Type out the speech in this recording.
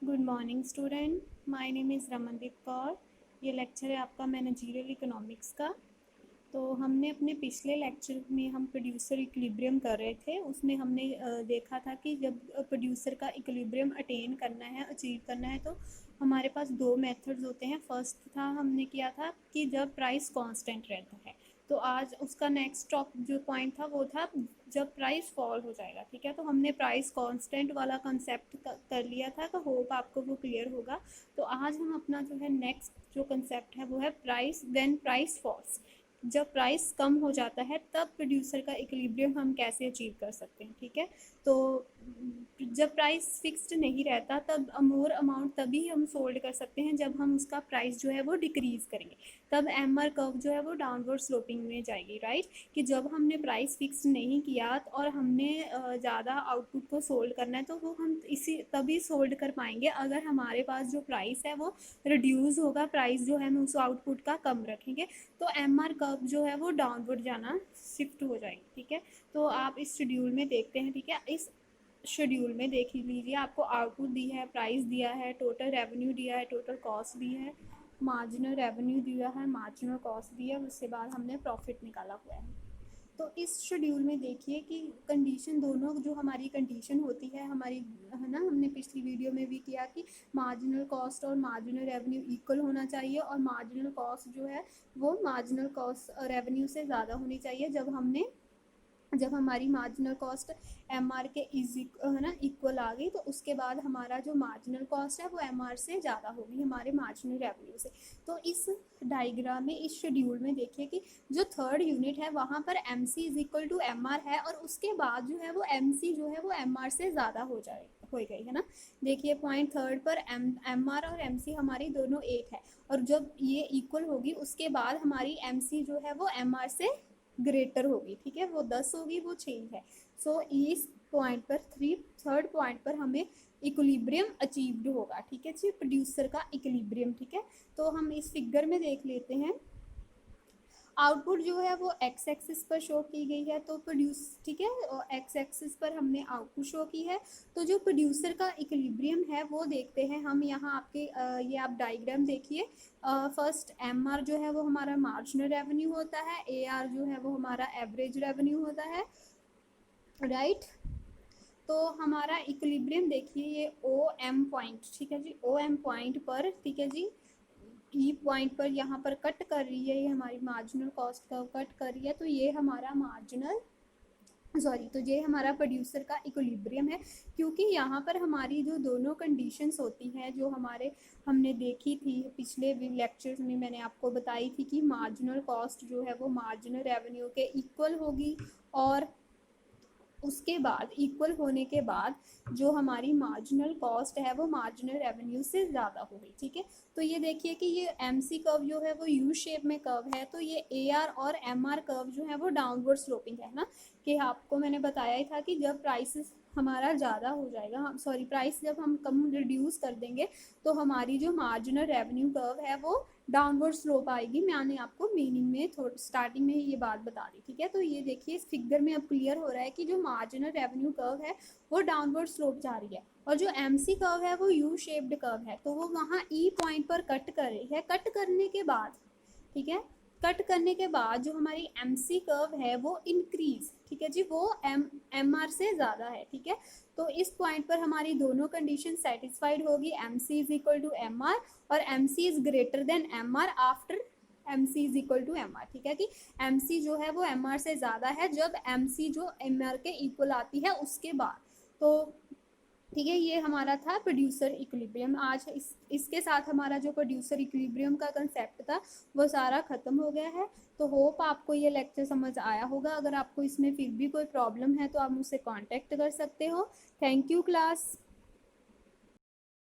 Good morning student, my name is Ramandeep Kaur. ये lecture है आपका मैनेजरियल इकोनॉमिक्स का। तो हमने अपने पिछले लेक्चर में हम प्रोड्यूसर इक्विलिब्रियम कर रहे थे। उसमें हमने देखा था कि जब प्रोड्यूसर का इक्विलिब्रियम अटेन करना है, अचीव करना है, तो हमारे पास दो मेथड्स होते हैं। फर्स्ट था, हमने किया था कि जब प्राइस कांस्टेंट रहता है। तो आज उसका नेक्स्ट टॉप जो पॉइंट था वो था जब प्राइस फॉल हो जाएगा। ठीक है, तो हमने प्राइस कांस्टेंट वाला कंसेप्ट कर लिया था, तो होप आपको वो क्लियर होगा। तो आज हम अपना जो है नेक्स्ट जो कंसेप्ट है वो है प्राइस व्हेन प्राइस फॉल्स। जब प्राइस कम हो जाता है तब प्रोड्यूसर का इक्विलिब्रियम हम कैसे अचीव कर सकते हैं। ठीक है, तो जब प्राइस फिक्स्ड नहीं रहता तब मोर अमाउंट तभी हम सोल्ड कर सकते हैं जब हम उसका प्राइस जो है वो डिक्रीज़ करेंगे। तब एमआर कर्व जो है वो डाउनवर्ड स्लोपिंग में जाएगी। राइट, कि जब हमने प्राइस फिक्स नहीं किया और हमने ज़्यादा आउटपुट को सोल्ड करना है तो वो हम इसी तभी सोल्ड कर पाएंगे अगर हमारे पास जो प्राइस है वो रिड्यूस होगा। प्राइस जो है हम उस आउटपुट का कम रखेंगे तो एमआर कर्व जो है वो डाउनवर्ड जाना शिफ्ट हो जाएगी। ठीक है, तो आप इस शेड्यूल में देखते हैं। ठीक है, इस शेड्यूल में देख लीजिए, आपको आउटपुट दी है, प्राइस दिया है, टोटल रेवेन्यू दिया है, टोटल कॉस्ट दी है, मार्जिनल रेवेन्यू दिया है, मार्जिनल कॉस्ट दी है, उसके बाद हमने प्रॉफिट निकाला हुआ है। तो इस शेड्यूल में देखिए कि कंडीशन दोनों जो हमारी कंडीशन होती है हमारी, है ना, हमने पिछली वीडियो में भी किया कि मार्जिनल कॉस्ट और मार्जिनल रेवेन्यू इक्वल होना चाहिए और मार्जिनल कॉस्ट जो है वो मार्जिनल कॉस्ट रेवेन्यू से ज़्यादा होनी चाहिए। जब हमारी मार्जिनल कॉस्ट एम आर के है ना इक्वल आ गई तो उसके बाद हमारा जो मार्जिनल कॉस्ट है वो एम आर से ज़्यादा होगी हमारे मार्जिनल रेवेन्यू से। तो इस डायग्राम में, इस शेड्यूल में देखिए कि जो थर्ड यूनिट है वहाँ पर M C is equal to M R है और उसके बाद जो है वो एम सी जो है वो एम आर से ज़्यादा हो गई, है ना। देखिए पॉइंट थर्ड पर एम आर और एम सी हमारी दोनों एक है और जब ये इक्वल होगी उसके बाद हमारी एम सी जो है वो एम आर से ग्रेटर होगी। ठीक है, वो 10 होगी, वो 6 है। सो इस पॉइंट पर थर्ड पॉइंट पर हमें इक्विलिब्रियम अचीव्ड होगा। ठीक है जी, प्रोड्यूसर का इक्विलिब्रियम। ठीक है, तो हम इस फिगर में देख लेते हैं। आउटपुट जो है वो एक्स एक्सिस पर शो की गई है, तो प्रोड्यूस, ठीक है, और एक्स एक्सिस पर हमने आउटपुट शो की है। तो जो प्रोड्यूसर का इक्विलिब्रियम है वो देखते हैं हम यहाँ आपके ये आप डायग्राम देखिए। फर्स्ट एम आर जो है वो हमारा मार्जिनल रेवेन्यू होता है, ए आर जो है वो हमारा एवरेज रेवेन्यू होता है। राइट, तो हमारा इक्विलिब्रियम देखिए ये ओ एम पॉइंट, ठीक है जी, ओ एम पॉइंट पर, ठीक है जी, ई पॉइंट पर यहाँ पर कट कर रही है, ये हमारी मार्जिनल कॉस्ट का कट कर रही है, तो ये हमारा तो ये हमारा प्रोड्यूसर का इक्विलिब्रियम है। क्योंकि यहाँ पर हमारी जो दोनों कंडीशंस होती हैं जो हमने देखी थी पिछले लेक्चर्स में, मैंने आपको बताई थी कि मार्जिनल कॉस्ट जो है वो मार्जिनल रेवेन्यू के इक्वल होगी और उसके बाद इक्वल होने के बाद जो हमारी मार्जिनल कॉस्ट है वो मार्जिनल रेवेन्यू से ज़्यादा होगी। ठीक है, तो ये देखिए कि ये एम सी कर्व जो है वो यू शेप में कर्व है, तो ये ए आर और एम आर कर्व जो है वो डाउनवर्ड स्लोपिंग है ना। कि आपको मैंने बताया ही था कि जब प्राइसेस हमारा ज़्यादा हो जाएगा, हम सॉरी प्राइस जब हम कम रिड्यूस कर देंगे तो हमारी जो मार्जिनल रेवेन्यू कर्व है वो डाउनवर्ड स्लोप आएगी। मैंने आपको मीनिंग में स्टार्टिंग में ही ये बात बता दी। ठीक है, तो ये देखिए इस फिगर में अब क्लियर हो रहा है कि जो मार्जिनल रेवेन्यू कर्व है वो डाउनवर्ड स्लोप जा रही है और जो एम सी कर्व है वो यू शेप्ड कर्व है, तो वो वहाँ ई पॉइंट पर कट कर रही है। कट करने के बाद, ठीक है, कट करने के बाद जो हमारी एम सी कर्व है वो इंक्रीज, ठीक है जी, वो एम आर से ज़्यादा है। ठीक है, तो इस पॉइंट पर हमारी दोनों कंडीशन सेटिस्फाइड होगी, M C is equal to M R और M C is greater than M R after M C is equal to M R. ठीक है कि एम सी जो है वो एम आर से ज़्यादा है जब एम सी जो एम आर के इक्वल आती है उसके बाद। तो ठीक है, ये हमारा था प्रोड्यूसर इक्विलिब्रियम। आज इसके साथ हमारा जो प्रोड्यूसर इक्विलिब्रियम का कंसेप्ट था वो सारा ख़त्म हो गया है। तो होप आपको ये लेक्चर समझ आया होगा। अगर आपको इसमें फिर भी कोई प्रॉब्लम है तो आप मुझसे कांटेक्ट कर सकते हो। Thank you class.